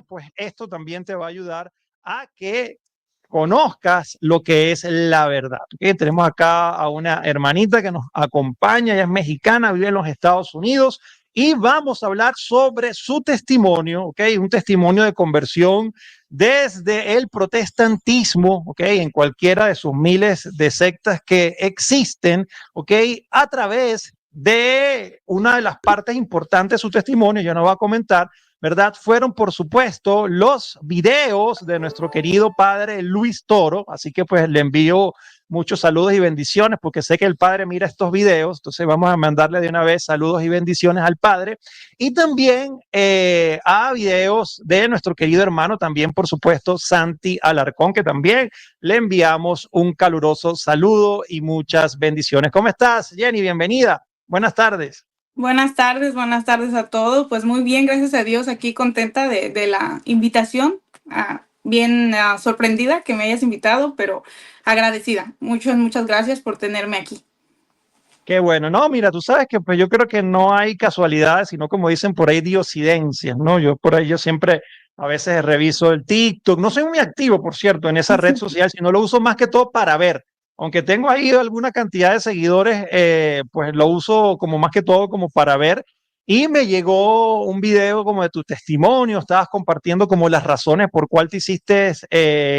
pues esto también te va a ayudar a que conozcas lo que es la verdad. ¿Okay? Tenemos acá a una hermanita que nos acompaña, ella es mexicana, vive en los Estados Unidos y vamos a hablar sobre su testimonio, ¿ok? Un testimonio de conversión desde el protestantismo, ¿ok? En cualquiera de sus miles de sectas que existen, ¿ok? A través de una de las partes importantes de su testimonio, yo no voy a comentar, ¿verdad? Fueron, por supuesto, los videos de nuestro querido padre Luis Toro. Así que pues le envío muchos saludos y bendiciones porque sé que el padre mira estos videos. Entonces vamos a mandarle de una vez saludos y bendiciones al padre. Y también a videos de nuestro querido hermano, también por supuesto, Santi Alarcón, que también le enviamos un caluroso saludo y muchas bendiciones. ¿Cómo estás, Jenny? Bienvenida. Buenas tardes. Buenas tardes a todos. Pues muy bien, gracias a Dios, aquí contenta de la invitación. Bien sorprendida que me hayas invitado, pero agradecida. Muchas gracias por tenerme aquí. Qué bueno, no, mira, tú sabes que pues yo creo que no hay casualidades, sino como dicen por ahí, diosidencias, ¿no? Yo por ahí yo siempre a veces reviso el TikTok, no soy muy activo, por cierto, en esa red social, sino lo uso más que todo para ver, aunque tengo ahí alguna cantidad de seguidores, pues lo uso como más que todo como para ver. Y me llegó un video como de tu testimonio, estabas compartiendo como las razones por cuál te hiciste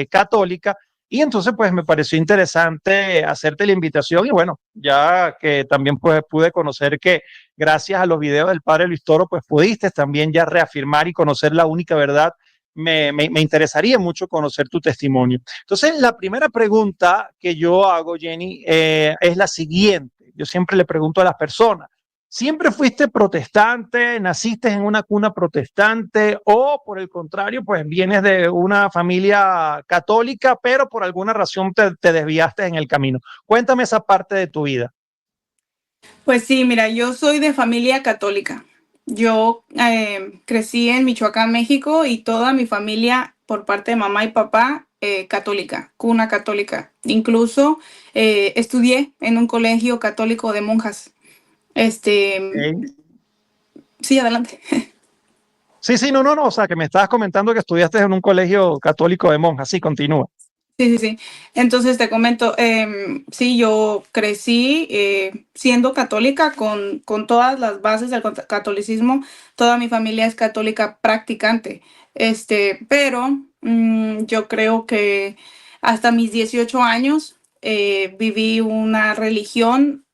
católica. Y entonces, pues me pareció interesante hacerte la invitación y bueno, ya que también pues, pude conocer que gracias a los videos del padre Luis Toro, pues pudiste también ya reafirmar y conocer la única verdad. Me interesaría mucho conocer tu testimonio. Entonces, la primera pregunta que yo hago, Jenny, es la siguiente. Yo siempre le pregunto a las personas, ¿siempre fuiste protestante, naciste en una cuna protestante o por el contrario, pues vienes de una familia católica, pero por alguna razón te desviaste en el camino? Cuéntame esa parte de tu vida. Pues sí, mira, yo soy de familia católica. Yo crecí en Michoacán, México, y toda mi familia, por parte de mamá y papá, católica, cuna católica. Incluso estudié en un colegio católico de monjas. Este, Okay. sí, adelante. Sí, sí, no, o sea, que me estabas comentando que estudiaste en un colegio católico de monjas, sí, continúa. Sí. Entonces te comento, sí, yo crecí siendo católica con todas las bases del catolicismo. Toda mi familia es católica practicante. Pero yo creo que hasta mis 18 años viví una religión,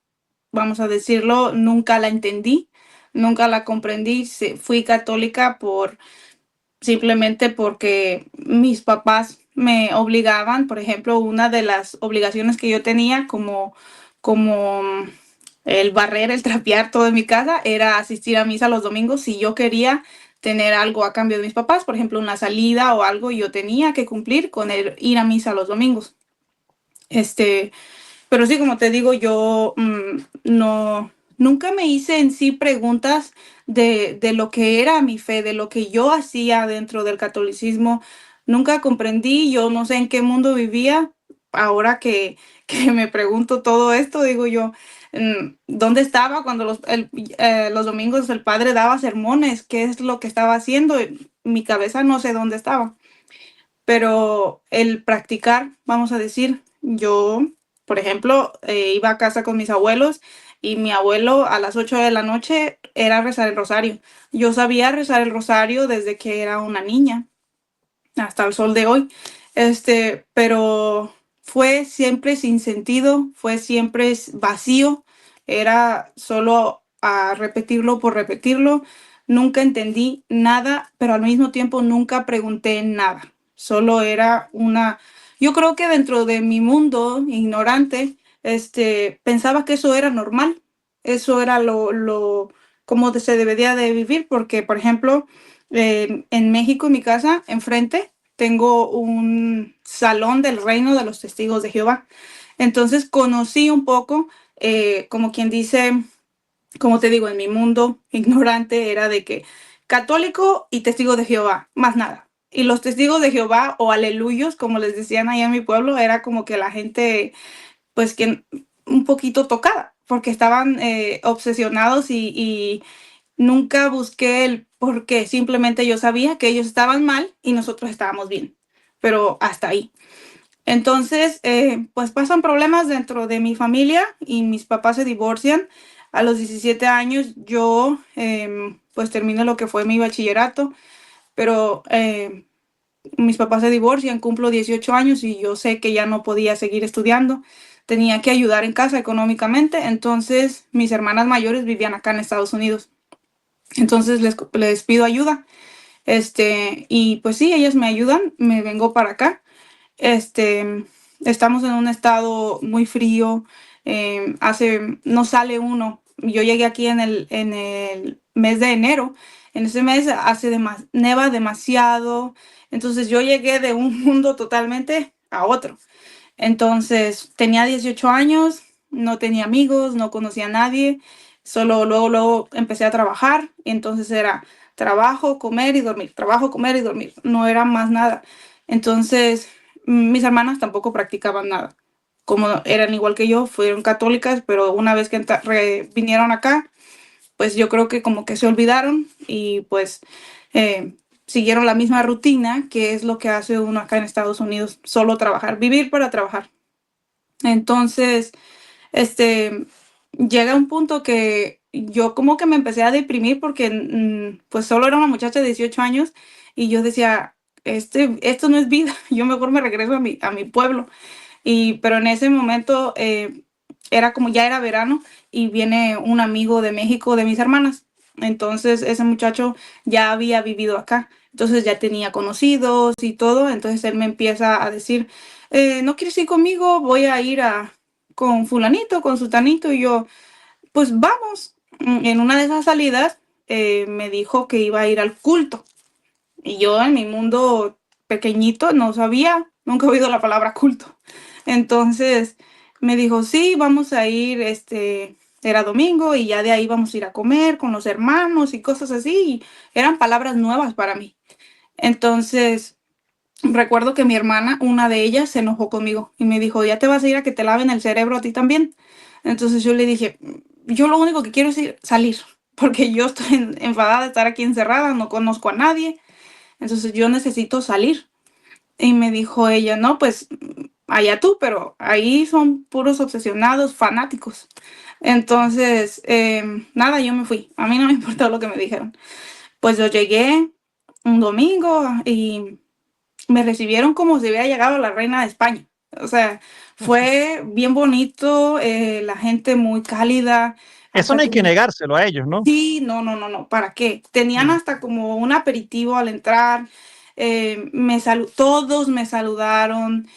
vamos a decirlo, nunca la entendí, nunca la comprendí. Fui católica simplemente porque mis papás me obligaban. Por ejemplo, una de las obligaciones que yo tenía como el barrer, el trapear todo en mi casa, era asistir a misa los domingos. Si yo quería tener algo a cambio de mis papás, por ejemplo, una salida o algo, yo tenía que cumplir con el ir a misa los domingos. Este, pero sí, como te digo, yo nunca me hice en sí preguntas de lo que era mi fe, de lo que yo hacía dentro del catolicismo. Nunca comprendí, yo no sé en qué mundo vivía. Ahora que me pregunto todo esto, digo yo, ¿dónde estaba cuando los domingos el padre daba sermones? ¿Qué es lo que estaba haciendo? Mi cabeza no sé dónde estaba. Pero el practicar, vamos a decir, yo, por ejemplo, iba a casa con mis abuelos y mi abuelo a las 8 de la noche era rezar el rosario. Yo sabía rezar el rosario desde que era una niña hasta el sol de hoy. Pero fue siempre sin sentido, fue siempre vacío, era solo a repetirlo por repetirlo. Nunca entendí nada, pero al mismo tiempo nunca pregunté nada. Solo era yo creo que dentro de mi mundo ignorante, pensaba que eso era normal, eso era como se debería de vivir, porque, por ejemplo, en México, en mi casa, enfrente, tengo un salón del reino de los testigos de Jehová. Entonces conocí un poco, como quien dice, como te digo, en mi mundo ignorante era de que católico y testigo de Jehová, más nada. Y los testigos de Jehová o aleluyos, como les decían allá en mi pueblo, era como que la gente, pues que un poquito tocada, porque estaban obsesionados y nunca busqué el porque simplemente yo sabía que ellos estaban mal y nosotros estábamos bien, pero hasta ahí. Entonces, pues pasan problemas dentro de mi familia y mis papás se divorcian. A los 17 años yo pues termino lo que fue mi bachillerato, pero mis papás se divorcian, cumplo 18 años y yo sé que ya no podía seguir estudiando. Tenía que ayudar en casa económicamente, entonces mis hermanas mayores vivían acá en Estados Unidos. Entonces les pido ayuda. Y pues sí, ellas me ayudan, me vengo para acá. Este, Estamos en un estado muy frío, no sale uno. Yo llegué aquí en el mes de enero. En ese mes neva demasiado. Entonces yo llegué de un mundo totalmente a otro. Entonces tenía 18 años, no tenía amigos, no conocía a nadie. Solo luego empecé a trabajar. Entonces era trabajo, comer y dormir, trabajo, comer y dormir. No era más nada. Entonces mis hermanas tampoco practicaban nada. Como eran igual que yo, fueron católicas, pero una vez que vinieron acá, pues yo creo que como que se olvidaron y pues eh, siguieron la misma rutina, que es lo que hace uno acá en Estados Unidos, solo trabajar, vivir para trabajar. Entonces, este, llega un punto que yo como que me empecé a deprimir porque pues solo era una muchacha de 18 años y yo decía, esto no es vida, yo mejor me regreso a mi pueblo. Pero en ese momento era como ya era verano y viene un amigo de México de mis hermanas. Entonces ese muchacho ya había vivido acá, entonces ya tenía conocidos y todo. Entonces él me empieza a decir, ¿no quieres ir conmigo? Voy a ir con fulanito, con sutanito. Y yo, pues vamos. En una de esas salidas me dijo que iba a ir al culto. Y yo en mi mundo pequeñito no sabía, nunca he oído la palabra culto. Entonces me dijo, sí, vamos a ir, era domingo y ya de ahí vamos a ir a comer con los hermanos y cosas así. Y eran palabras nuevas para mí. Entonces recuerdo que mi hermana, una de ellas, se enojó conmigo y me dijo, ya te vas a ir a que te laven el cerebro a ti también. Entonces yo le dije, yo lo único que quiero es salir, porque yo estoy enfadada de estar aquí encerrada, no conozco a nadie. Entonces yo necesito salir. Y me dijo ella, no, pues allá tú, pero ahí son puros obsesionados, fanáticos. Entonces, nada, yo me fui. A mí no me importó lo que me dijeron. Pues yo llegué un domingo y me recibieron como si hubiera llegado la reina de España. O sea, fue bien bonito, la gente muy cálida. Eso Hasta no hay que negárselo a ellos, ¿no? sí, no, no, no, no, ¿para qué? Tenían Mm. hasta como un aperitivo al entrar, todos me saludaron,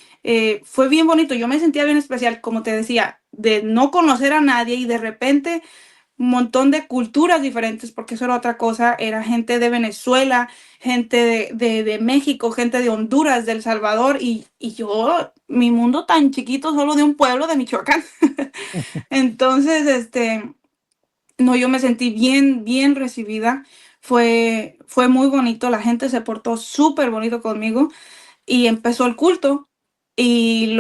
fue bien bonito, yo me sentía bien especial, como te decía, de no conocer a nadie y de repente un montón de culturas diferentes, porque eso era otra cosa, era gente de Venezuela, gente de México, gente de Honduras, de El Salvador, y yo, mi mundo tan chiquito, solo de un pueblo de Michoacán. Entonces, no, yo me sentí bien, bien recibida. Fue muy bonito, la gente se portó súper bonito conmigo y empezó el culto y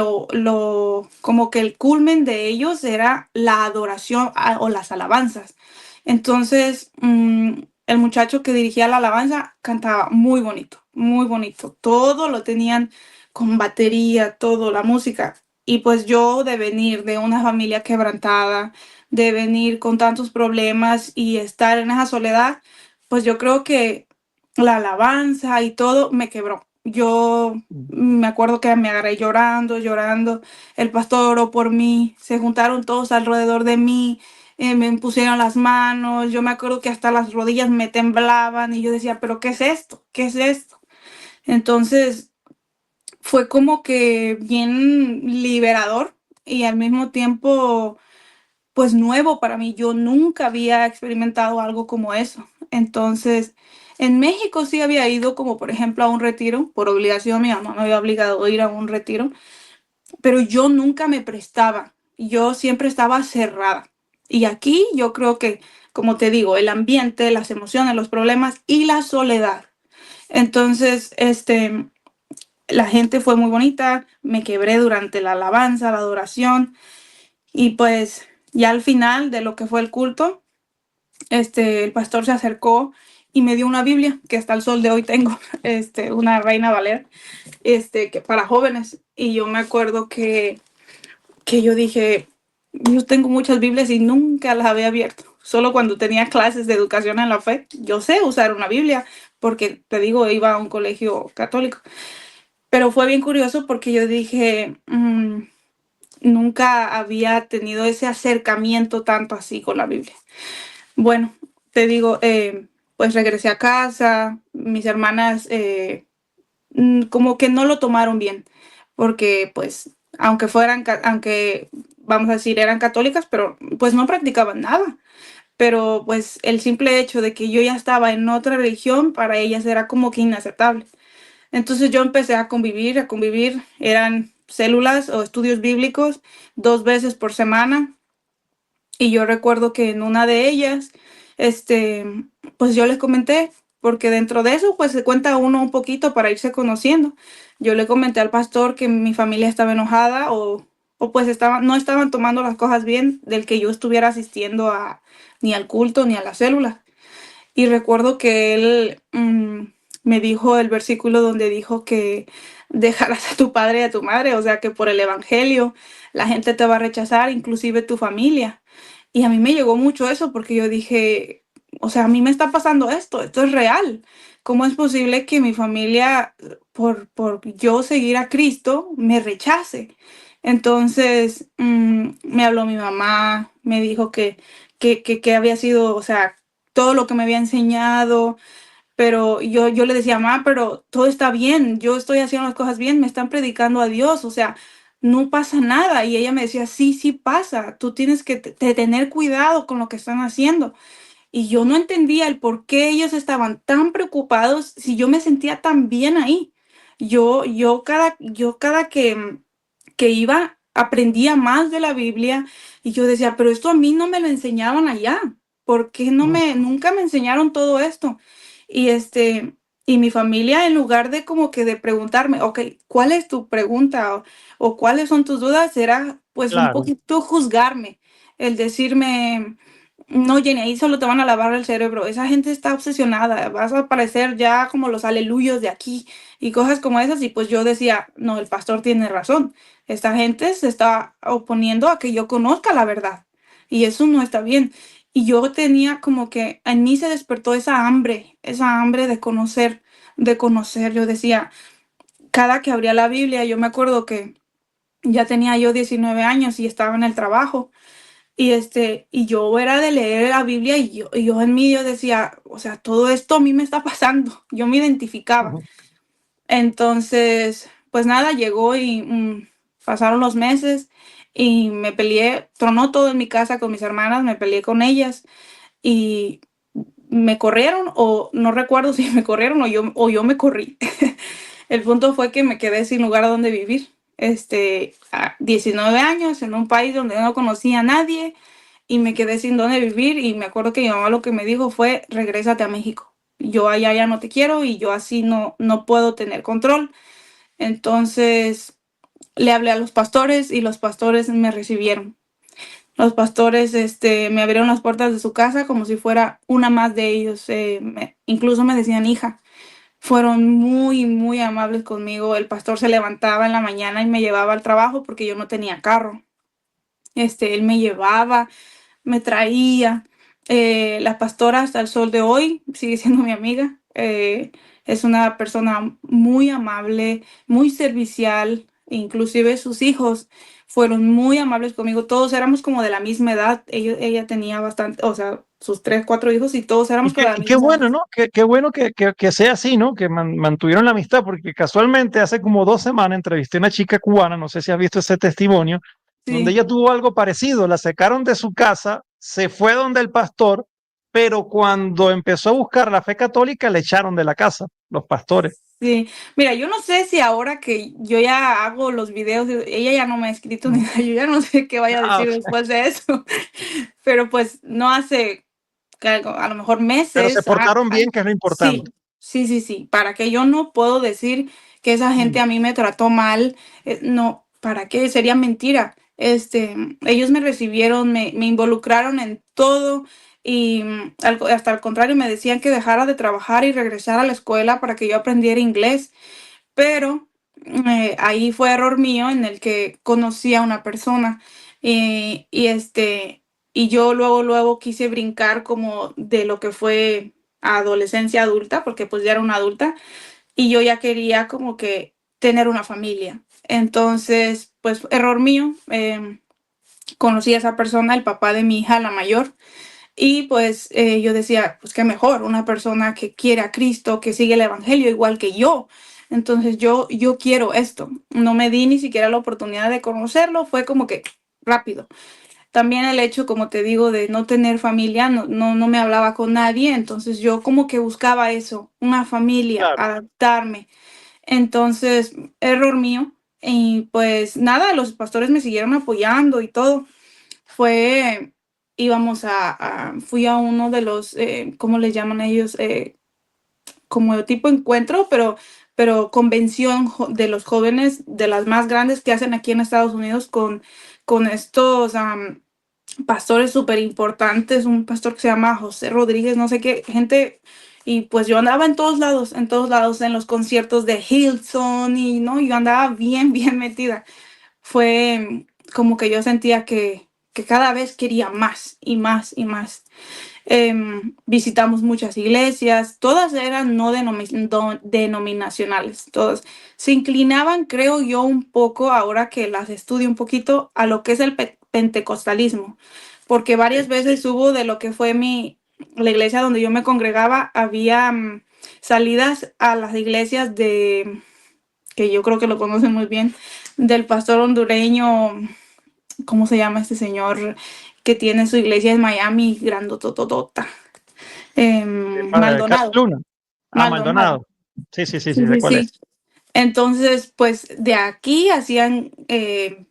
como que el culmen de ellos era la adoración o las alabanzas. Entonces, el muchacho que dirigía la alabanza cantaba muy bonito, muy bonito. Todo lo tenían con batería, todo, la música. Y pues yo de venir de una familia quebrantada, de venir con tantos problemas y estar en esa soledad, pues yo creo que la alabanza y todo me quebró. Yo me acuerdo que me agarré llorando, llorando. El pastor oró por mí, se juntaron todos alrededor de mí, me pusieron las manos. Yo me acuerdo que hasta las rodillas me temblaban y yo decía, pero ¿qué es esto? ¿Qué es esto? Entonces fue como que bien liberador y al mismo tiempo pues nuevo para mí. Yo nunca había experimentado algo como eso. Entonces, en México sí había ido como por ejemplo a un retiro, por obligación, mi mamá me había obligado a ir a un retiro, pero yo nunca me prestaba. Yo siempre estaba cerrada. Y aquí yo creo que, como te digo, el ambiente, las emociones, los problemas y la soledad. Entonces, la gente fue muy bonita, me quebré durante la alabanza, la adoración y pues ya al final de lo que fue el culto, el pastor se acercó y me dio una Biblia que hasta el sol de hoy tengo, una Reina Valera, que para jóvenes. Y yo me acuerdo que yo dije, yo tengo muchas Biblias y nunca las había abierto. Solo cuando tenía clases de educación en la fe, yo sé usar una Biblia, porque te digo, iba a un colegio católico. Pero fue bien curioso porque yo dije, nunca había tenido ese acercamiento tanto así con la Biblia. Bueno, te digo, pues regresé a casa, mis hermanas como que no lo tomaron bien, porque pues aunque vamos a decir eran católicas, pero pues no practicaban nada. Pero pues el simple hecho de que yo ya estaba en otra religión para ellas era como que inaceptable. Entonces yo empecé a convivir, eran células o estudios bíblicos 2 veces por semana. Y yo recuerdo que en una de ellas, este, pues yo les comenté, porque dentro de eso, pues se cuenta uno un poquito para irse conociendo. Yo le comenté al pastor que mi familia estaba enojada o pues no estaban tomando las cosas bien del que yo estuviera asistiendo ni al culto ni a la célula. Y recuerdo que él me dijo el versículo donde dijo que dejarás a tu padre y a tu madre, o sea que por el evangelio la gente te va a rechazar, inclusive tu familia. Y a mí me llegó mucho eso porque yo dije, o sea, a mí me está pasando esto es real. ¿Cómo es posible que mi familia, por yo seguir a Cristo, me rechace? Entonces, me habló mi mamá, me dijo que había sido, o sea, todo lo que me había enseñado, pero yo le decía, mamá, pero todo está bien, yo estoy haciendo las cosas bien, me están predicando a Dios, o sea, no pasa nada. Y ella me decía, sí, sí pasa, tú tienes que tener cuidado con lo que están haciendo. Y yo no entendía el por qué ellos estaban tan preocupados si yo me sentía tan bien ahí. Yo cada que iba, aprendía más de la Biblia y yo decía, pero esto a mí no me lo enseñaban allá. ¿Por qué nunca me enseñaron todo esto? Y y mi familia, en lugar de como que de preguntarme, ok, ¿cuál es tu pregunta? O cuáles son tus dudas, era pues un Claro. poquito juzgarme, el decirme, no, Jenny, ahí solo te van a lavar el cerebro. Esa gente está obsesionada. Vas a parecer ya como los aleluyos de aquí y cosas como esas. Y pues yo decía, no, el pastor tiene razón. Esta gente se está oponiendo a que yo conozca la verdad. Y eso no está bien. Y yo tenía como que en mí se despertó esa hambre de conocer, de conocer. Yo decía, cada que abría la Biblia, yo me acuerdo que ya tenía yo 19 años y estaba en el trabajo. Y yo era de leer la Biblia y yo en mí yo decía, o sea, todo esto a mí me está pasando, yo me identificaba. Ujú. Entonces, pues nada, llegó y pasaron los meses y me peleé, tronó todo en mi casa con mis hermanas, me peleé con ellas y me corrieron o no recuerdo si me corrieron o yo me corrí. El punto fue que me quedé sin lugar a donde vivir. A 19 años en un país donde no conocía a nadie y me quedé sin dónde vivir y me acuerdo que mi mamá lo que me dijo fue, regrésate a México. Yo allá ya no te quiero y yo así no puedo tener control. Entonces le hablé a los pastores y los pastores me recibieron. Los pastores me abrieron las puertas de su casa como si fuera una más de ellos. Incluso me decían hija. Fueron muy, muy amables conmigo. El pastor se levantaba en la mañana y me llevaba al trabajo porque yo no tenía carro. Él me llevaba, me traía. La pastora hasta el sol de hoy sigue siendo mi amiga. Es una persona muy amable, muy servicial. Inclusive sus hijos fueron muy amables conmigo. Todos éramos como de la misma edad. Ella tenía bastante, o sea, sus 3, 4 hijos y todos éramos como de la Y qué misma edad. bueno, ¿no? Qué bueno que sea así, ¿no? Que mantuvieron la amistad, porque casualmente hace como 2 semanas entrevisté a una chica cubana, no sé si has visto ese testimonio, donde Sí. ella tuvo algo parecido, la sacaron de su casa, se fue donde el pastor, pero cuando empezó a buscar la fe católica, le echaron de la casa, los pastores. Sí, mira, yo no sé si ahora que yo ya hago los videos, ella ya no me ha escrito ni Ujú. nada, yo ya no sé qué vaya a Ah, decir ok. después de eso, pero pues no hace a lo mejor Pero se meses. portaron bien, que es lo importante. Sí, sí, sí, sí, para que yo no puedo decir que esa Mm. gente a mí me trató mal, no, ¿para qué? Sería mentira. Ellos me recibieron, me involucraron en todo y hasta al contrario me decían que dejara de trabajar y regresara a la escuela para que yo aprendiera inglés, pero ahí fue error mío en el que conocí a una persona y yo luego quise brincar como de lo que fue adolescencia adulta, porque pues ya era una adulta y yo ya quería como que tener una familia. Entonces, pues error mío, conocí a esa persona, el papá de mi hija, la mayor, y pues yo decía, pues qué mejor, una persona que quiere a Cristo, que sigue el Evangelio igual que yo. Entonces yo quiero esto. No me di ni siquiera la oportunidad de conocerlo, fue como que rápido. También el hecho, como te digo, de no tener familia, no me hablaba con nadie, entonces yo como que buscaba eso, una familia, Claro. adaptarme. Entonces, error mío. Y pues nada, los pastores me siguieron apoyando y todo. Fue, fui a uno de los, ¿cómo le llaman ellos? Como de tipo encuentro, pero convención de los jóvenes, de las más grandes que hacen aquí en Estados Unidos con estos pastores súper importantes, un pastor que se llama José Rodríguez, no sé qué, gente, y pues yo andaba en todos lados, en los conciertos de Hillsong y no, yo andaba bien, bien metida. Fue como que yo sentía que cada vez quería más y más y más. Visitamos muchas iglesias, todas eran denominacionales, todas se inclinaban, creo yo, un poco, ahora que las estudio un poquito, a lo que es el pentecostalismo, porque varias Sí. veces hubo de lo que fue la iglesia donde yo me congregaba, había salidas a las iglesias que yo creo que lo conocen muy bien, del pastor hondureño, ¿cómo se llama este señor? Que tiene su iglesia en Miami, grandototota. Carlos Maldonado, Luna. Ah, Maldonado. Maldonado. Sí, sí, sí, Sí, sí, sé sí, cuál sí. es. Entonces, pues de aquí hacían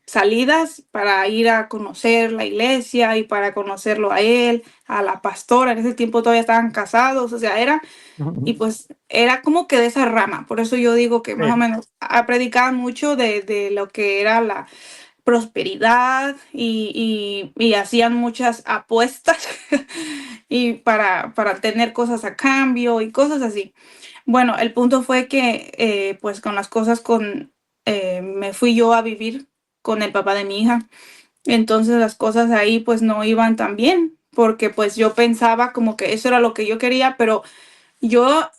salidas para ir a conocer la iglesia y para conocerlo a él, a la pastora. En ese tiempo todavía estaban casados, o sea, y Ujú. pues era como que de esa rama. Por eso yo digo que más o Sí, menos predicaban mucho de lo que era la prosperidad y hacían muchas apuestas y para tener cosas a cambio y cosas así. Bueno, el punto fue que pues con las cosas me fui yo a vivir con el papá de mi hija. Entonces las cosas ahí pues no iban tan bien porque pues yo pensaba como que eso era lo que yo quería, pero yo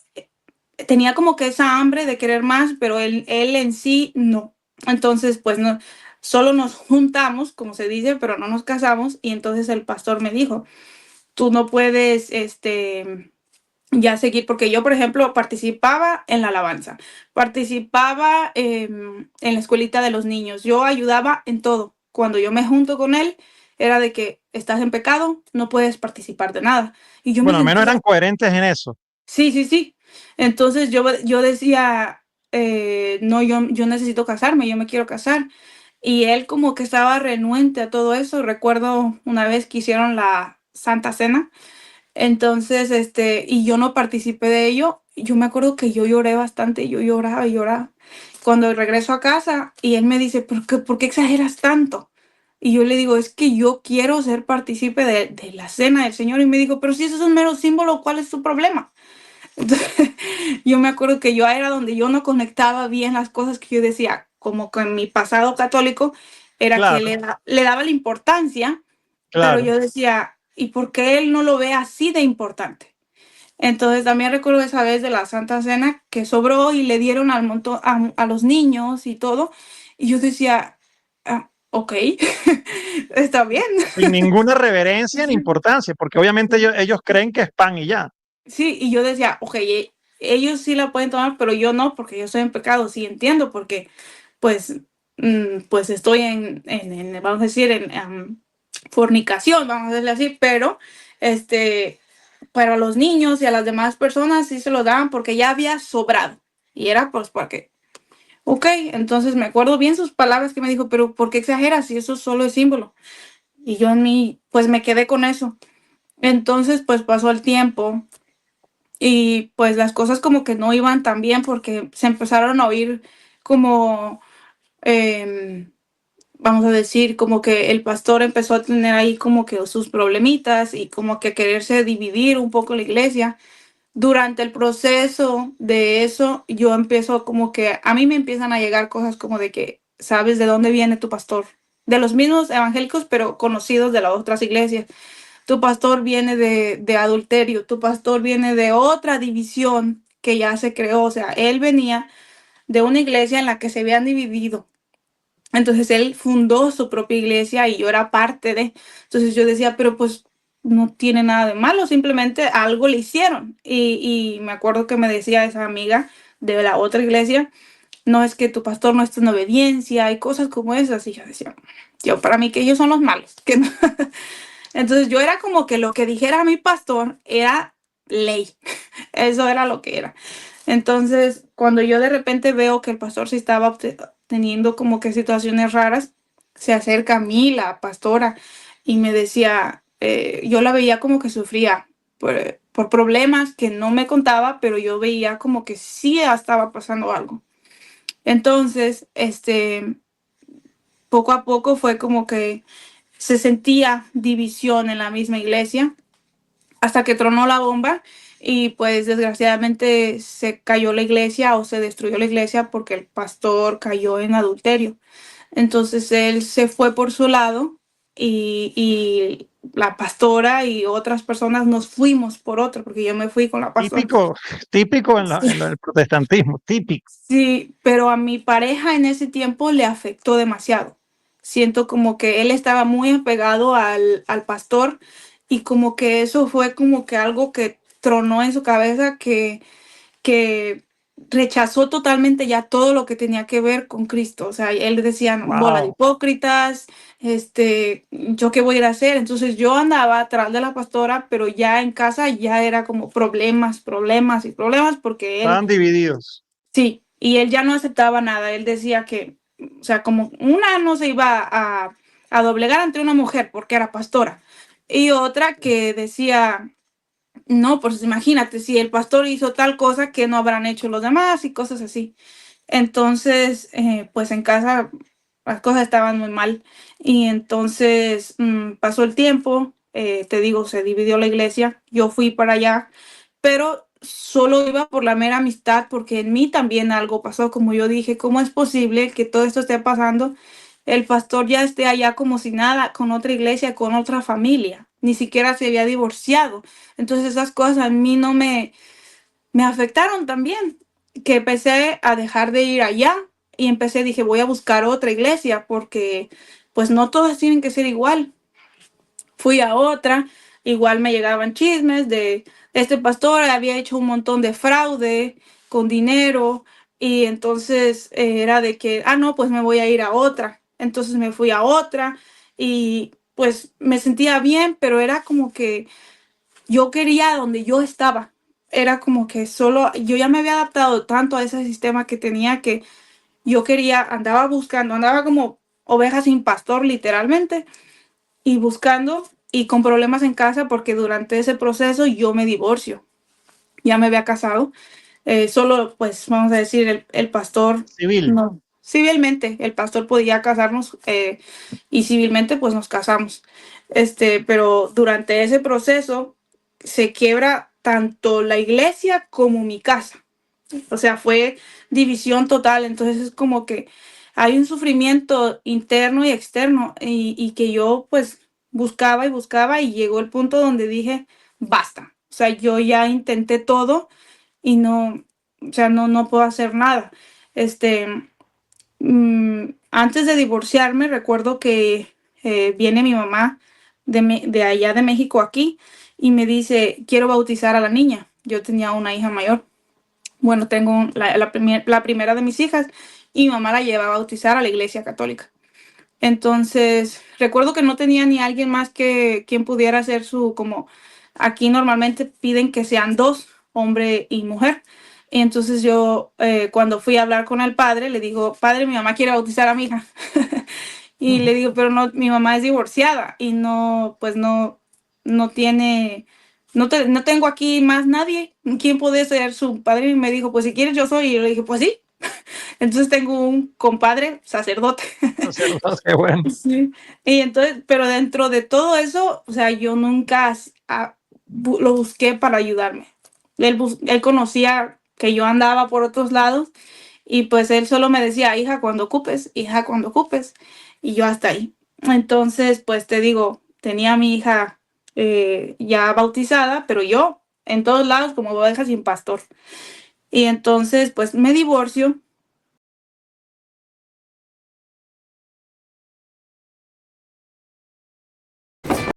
tenía como que esa hambre de querer más, pero él en sí no. Entonces, pues no, solo nos juntamos, como se dice, pero no nos casamos. Y entonces el pastor me dijo, tú no puedes, ya seguir, porque yo, por ejemplo, participaba en la alabanza, participaba en la escuelita de los niños, yo ayudaba en todo. Cuando yo me junto con él, era de que estás en pecado, no puedes participar de nada. Y yo me bueno, al menos eran sentía coherentes en eso. sí, sí, sí. Entonces yo decía, no, yo necesito casarme, yo me quiero casar. Y él como que estaba renuente a todo eso. Recuerdo una vez que hicieron la Santa Cena, entonces, y yo no participé de ello. Yo me acuerdo que yo lloré bastante, yo lloraba y lloraba. Cuando regreso a casa y él me dice, ¿por qué exageras tanto? Y yo le digo, es que yo quiero ser partícipe de la cena del Señor. Y me dijo, pero si eso es un mero símbolo, ¿cuál es tu problema? Entonces, yo me acuerdo que yo era donde yo no conectaba bien las cosas que yo decía, como que en mi pasado católico era que Claro, le daba la importancia, pero claro. yo decía, ¿y por qué él no lo ve así de importante? Entonces también recuerdo esa vez de la Santa Cena que sobró y le dieron al montón a los niños y todo, y yo decía, ok, está bien. Sin ninguna reverencia ni importancia, porque obviamente ellos creen que es pan y ya. Sí, y yo decía, ok, ellos sí la pueden tomar, pero yo no, porque yo estoy en pecado, sí entiendo, porque pues, pues estoy vamos a decir, en fornicación, vamos a decirle así, pero a los niños y a las demás personas sí se lo daban porque ya había sobrado. Y era pues porque, ok, entonces me acuerdo bien sus palabras que me dijo, pero ¿por qué exageras si eso solo es símbolo? Y yo en mí, pues me quedé con eso. Entonces, pues pasó el tiempo. Y pues las cosas como que no iban tan bien porque se empezaron a oír como em, vamos a decir, como que el pastor empezó a tener ahí como que sus problemitas y como que quererse dividir un poco la iglesia. Durante el proceso de eso, yo empiezo como que a mí me empiezan a llegar cosas como de que, ¿sabes de dónde viene tu pastor? De los mismos evangélicos, pero conocidos de las otras iglesias. Tu pastor viene de adulterio, tu pastor viene de otra división que ya se creó. O sea, él venía de una iglesia en la que se habían dividido. Entonces él fundó su propia iglesia y yo era parte de. Entonces yo decía, pero pues no tiene nada de malo, simplemente algo le hicieron. Y me acuerdo que me decía esa amiga de la otra iglesia, no es que tu pastor no está en obediencia y cosas como esas. Y yo decía, yo para mí que ellos son los malos. Que no. Entonces yo era como que lo que dijera mi pastor era ley. Eso era lo que era. Entonces, cuando yo de repente veo que el pastor sí estaba teniendo como que situaciones raras, se acerca a mí la pastora y me decía, yo la veía como que sufría por problemas que no me contaba, pero yo veía como que sí estaba pasando algo. Entonces, poco a poco fue como que se sentía división en la misma iglesia hasta que tronó la bomba y pues desgraciadamente se cayó la iglesia o se destruyó la iglesia porque el pastor cayó en adulterio. Entonces él se fue por su lado y la pastora y otras personas nos fuimos por otro, porque yo me fui con la pastora. Típico, típico en, Sí, en el protestantismo, típico. sí, pero a mi pareja en ese tiempo le afectó demasiado. Siento como que él estaba muy apegado al pastor y como que eso fue como que algo que tronó en su cabeza que rechazó totalmente ya todo lo que tenía que ver con Cristo. O sea, él decía, bola de Wow. hipócritas, ¿yo qué voy a ir a hacer? Entonces yo andaba atrás de la pastora, pero ya en casa ya era como problemas, problemas y problemas, porque él, Estaban divididos. sí, y él ya no aceptaba nada. Él decía que, o sea, como una no se iba a doblegar ante una mujer porque era pastora, y otra que decía no, pues imagínate, si el pastor hizo tal cosa, que no habrán hecho los demás? Y cosas así. Entonces, pues en casa las cosas estaban muy mal. Y entonces pasó el tiempo, te digo, se dividió la iglesia, yo fui para allá, pero solo iba por la mera amistad, porque en mí también algo pasó, como yo dije, ¿cómo es posible que todo esto esté pasando? El pastor ya esté allá como si nada, con otra iglesia, con otra familia, ni siquiera se había divorciado. Entonces esas cosas a mí no me afectaron también, que empecé a dejar de ir allá y empecé, dije, voy a buscar otra iglesia porque pues no todas tienen que ser igual. Fui a otra, igual me llegaban chismes de este pastor había hecho un montón de fraude con dinero y entonces era de que, no, pues me voy a ir a otra. Entonces me fui a otra y pues me sentía bien, pero era como que yo quería donde yo estaba. Era como que solo, yo ya me había adaptado tanto a ese sistema que tenía que yo quería, andaba buscando, andaba como oveja sin pastor literalmente y buscando y con problemas en casa porque durante ese proceso yo me divorcio. Ya me había casado. Solo, pues, vamos a decir, el pastor, Civil. no, civilmente, el pastor podía casarnos y civilmente, pues, nos casamos. Pero durante ese proceso se quiebra tanto la iglesia como mi casa. O sea, fue división total. Entonces es como que hay un sufrimiento interno y externo y que yo pues buscaba y buscaba y llegó el punto donde dije, basta. O sea, yo ya intenté todo y no, o sea, no puedo hacer nada. Este, Antes de divorciarme, recuerdo que viene mi mamá de allá de México aquí y me dice, quiero bautizar a la niña. Yo tenía una hija mayor. Bueno, tengo la primera de mis hijas y mi mamá la lleva a bautizar a la iglesia católica. Entonces, recuerdo que no tenía ni alguien más que quien pudiera hacer como aquí normalmente piden que sean dos, hombre y mujer. Y entonces yo, cuando fui a hablar con el padre, le digo, padre, mi mamá quiere bautizar a mi hija. Y le digo, pero no, mi mamá es divorciada y no, pues no tiene, no tengo aquí más nadie. ¿Quién puede ser su padre? Y me dijo, pues si quieres yo soy. Y yo le dije, pues sí. Entonces tengo un compadre sacerdote. Qué bueno. Sí. Y entonces, pero dentro de todo eso, o sea, yo nunca lo busqué para ayudarme. Él conocía que yo andaba por otros lados y pues él solo me decía, hija, cuando ocupes. Y yo hasta ahí. Entonces, pues te digo, tenía a mi hija ya bautizada, pero yo en todos lados como oveja sin pastor. Y entonces, pues me divorcio